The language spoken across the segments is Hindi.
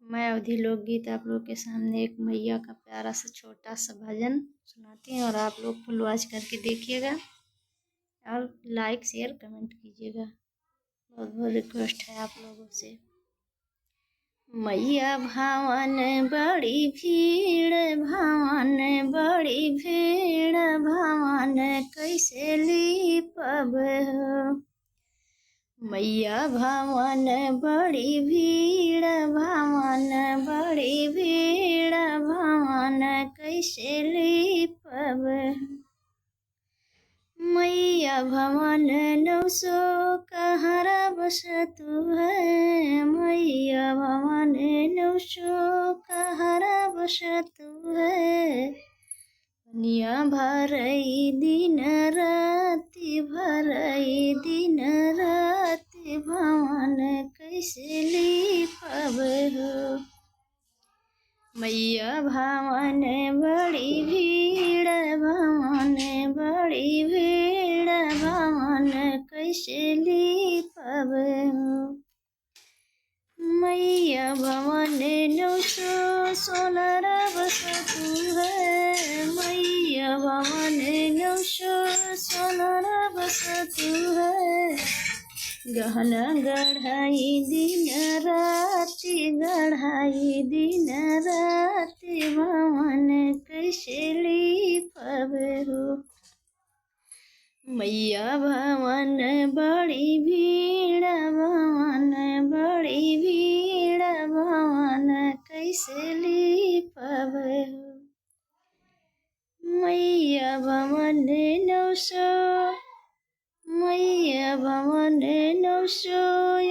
मैं अवधि लोकगीत आप लोग के सामने एक मैया का प्यारा सा छोटा सा भजन सुनाती हूँ और आप लोग फुल वॉच करके देखिएगा और लाइक शेयर कमेंट कीजिएगा। बहुत बहुत रिक्वेस्ट है आप लोगों से। मैया भावन बड़ी भीड़, भावन बड़ी भीड़, भावन कैसे लीपब हो। मैया भावन बड़ी भीड़, भावन बड़ी भीड़, भावन कैसे लीपब। मैया भवन 900 कहरा बस तू है, मैया भवन 900 कहरा बस तू है। पनिया भरई दिन राति, भरई दिन राति, भवन कैसे लीपब हो। मैया भवन बड़ी भीड़, भवन बड़ी भीड़, भवन कैसे लीपब हो। मैया भवन 900 सोनार बस तू है, मैया भवन 900 सोनार बस तू है। गहना गढ़ाई दिन राति, गढ़ाई दिन राति, भवन कैसे लीपब हो। मैया भवन बड़ी भीड़, भवन बड़ी भीड़, भवन कैसे लीपब हो। मैया भवन 900, मैया भवन 900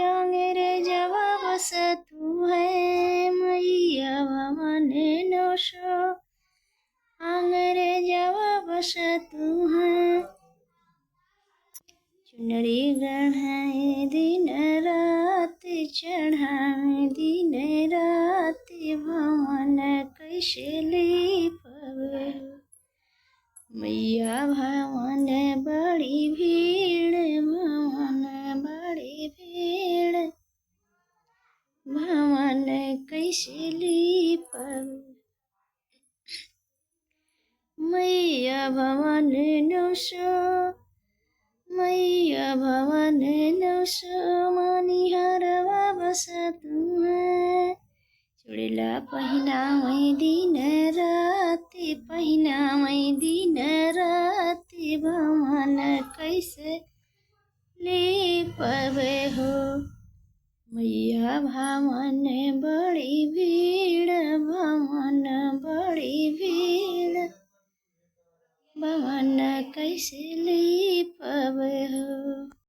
अंग्रेजवा बस तू है, मैया भवन 900 अंग्रेजवा बस तू है। चुनरी गढ़ाए दिन राति, चढ़ाए दिन राति, भवन कैसे लीपब हो। मैया भवन बड़ी भीड़, भवन बड़ी भीड़, भवन कैसे लीपब। मैया भवन 900, मैया भवन 900 मनिहारवा बस तू है। चूड़िला पहिनावै दिन राति, पहिनावै दिन राति, भवन कैसे लीपब हो। मैया भवन बड़ी भीड़, भवन बड़ी भीड़, भवन कैसे लीपब हो।